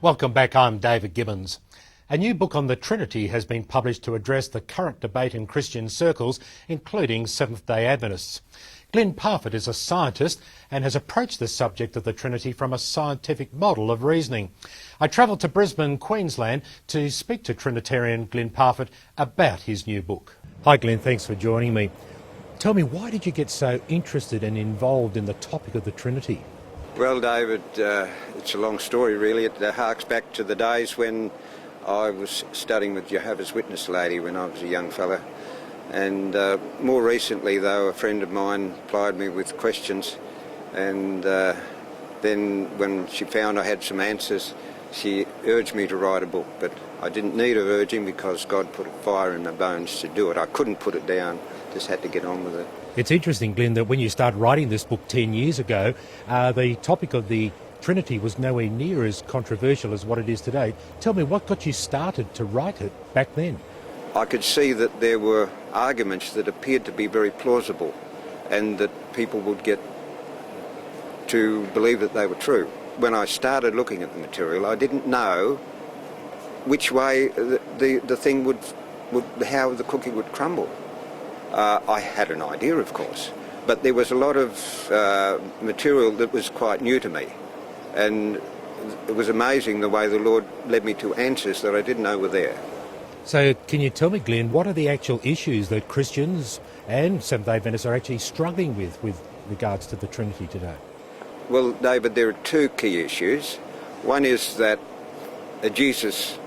Welcome back, I'm David Gibbons. A new book on the Trinity has been published to address the current debate in Christian circles, including Seventh-day Adventists. Glyn Parfitt is a scientist and has approached the subject of the Trinity from a scientific model of reasoning. I travelled to Brisbane, Queensland to speak to Trinitarian Glyn Parfitt about his new book. Hi Glyn, thanks for joining me. Tell me, why did you get so interested and involved in the topic of the Trinity? Well, David, it's a long story really. It harks back to the days when I was studying with Jehovah's Witness lady when I was a young fella. And more recently, though, a friend of mine plied me with questions, and then when she found I had some answers, she urged me to write a book. But I didn't need her urging because God put a fire in my bones to do it. I couldn't put it down, just had to get on with it. It's interesting, Glyn, that when you started writing this book 10 years ago, the topic of the Trinity was nowhere near as controversial as what it is today. Tell me, what got you started to write it back then? I could see that there were arguments that appeared to be very plausible and that people would get to believe that they were true. When I started looking at the material, I didn't know which way the thing would how the cookie would crumble. I had an idea, of course, but there was a lot of material that was quite new to me, and it was amazing the way the Lord led me to answers that I didn't know were there. So can you tell me, Glyn, what are the actual issues that Christians and Seventh-day Adventists are actually struggling with regards to the Trinity today? Well, David, there are two key issues. One is that Jesus,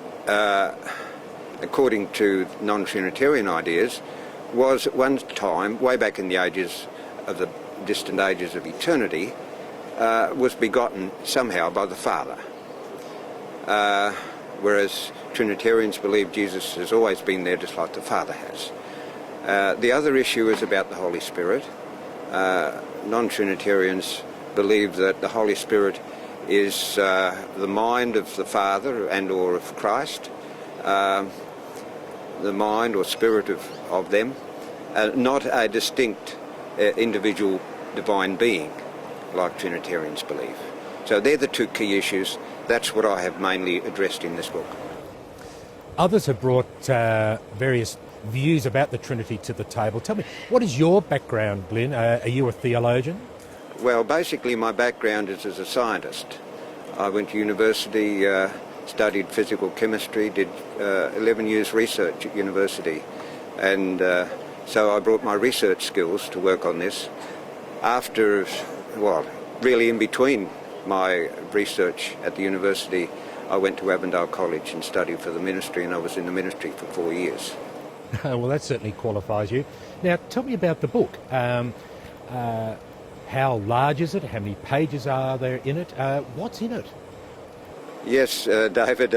according to non-Trinitarian ideas, was at one time, way back in the ages of the distant ages of eternity, was begotten somehow by the Father. Whereas Trinitarians believe Jesus has always been there just like the Father has. The other issue is about the Holy Spirit. Non-Trinitarians believe that the Holy Spirit is the mind of the Father and or of Christ, the mind or spirit of them, not a distinct individual divine being like Trinitarians believe. So they're the two key issues. That's what I have mainly addressed in this book. Others have brought various views about the Trinity to the table. Tell me, what is your background, Glyn? Are you a theologian? Well, basically my background is as a scientist. I went to university, studied physical chemistry, did 11 years research at university, and so I brought my research skills to work on this. After, well, really in between my research at the university, I went to Avondale College and studied for the ministry, and I was in the ministry for 4 years. Well, that certainly qualifies you. Now, tell me about the book. How large is it? How many pages are there in it? What's in it? Yes, David,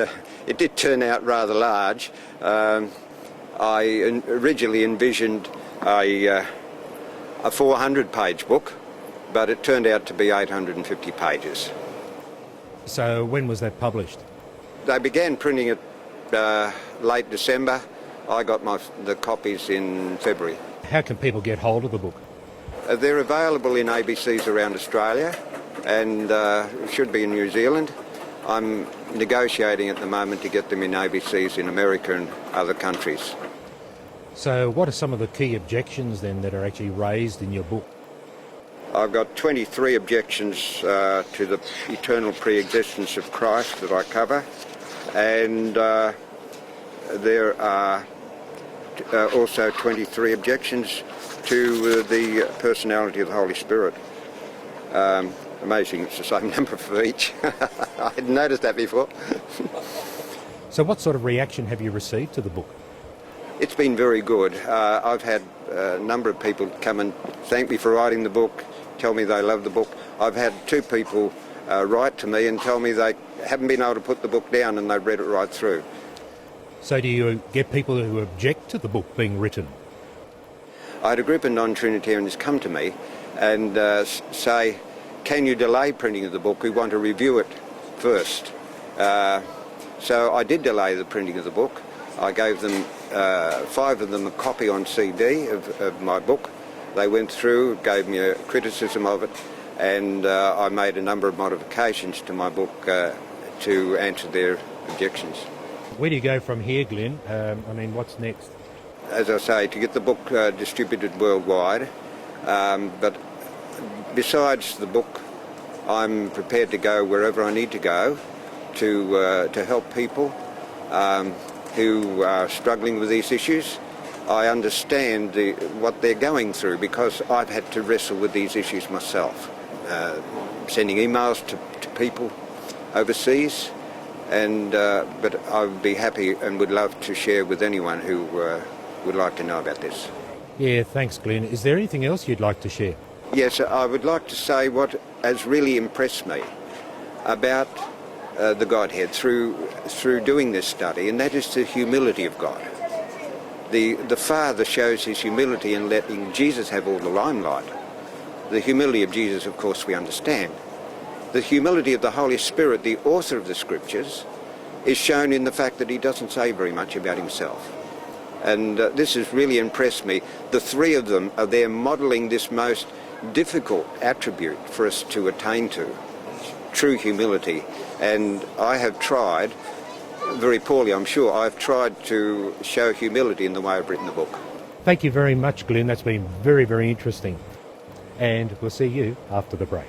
it did turn out rather large. I originally envisioned a 400-page book, but it turned out to be 850 pages. So when was that published? They began printing it late December. I got the copies in February. How can people get hold of the book? They're available in ABCs around Australia and should be in New Zealand. I'm negotiating at the moment to get them in ABCs in America and other countries. So what are some of the key objections then that are actually raised in your book? I've got 23 objections to the eternal pre-existence of Christ that I cover, and there are also 23 objections to the personality of the Holy Spirit. Amazing, it's the same number for each. I hadn't noticed that before. So what sort of reaction have you received to the book? It's been very good. I've had a number of people come and thank me for writing the book, tell me they love the book. I've had two people write to me and tell me they haven't been able to put the book down and they've read it right through. So do you get people who object to the book being written? I had a group of non-Trinitarians come to me and say, can you delay printing of the book? We want to review it first. So I did delay the printing of the book. I gave them, 5 of them, a copy on CD of my book. They went through, gave me a criticism of it, and I made a number of modifications to my book to answer their objections. Where do you go from here, Glyn? What's next? As I say, to get the book distributed worldwide, but besides the book, I'm prepared to go wherever I need to go to help people who are struggling with these issues. I understand what they're going through because I've had to wrestle with these issues myself. Sending emails to people overseas, but I would be happy and would love to share with anyone who would like to know about this. Yeah, thanks, Glyn. Is there anything else you'd like to share? Yes, I would like to say what has really impressed me about the Godhead through doing this study, and that is the humility of God. The Father shows his humility in letting Jesus have all the limelight. The humility of Jesus, of course, we understand. The humility of the Holy Spirit, the author of the Scriptures, is shown in the fact that he doesn't say very much about himself. And this has really impressed me. The three of them are there modelling this most difficult attribute for us to attain to, true humility. And I have tried, very poorly I'm sure, I've tried to show humility in the way I've written the book. Thank you very much, Glyn. That's been very, very interesting. And we'll see you after the break.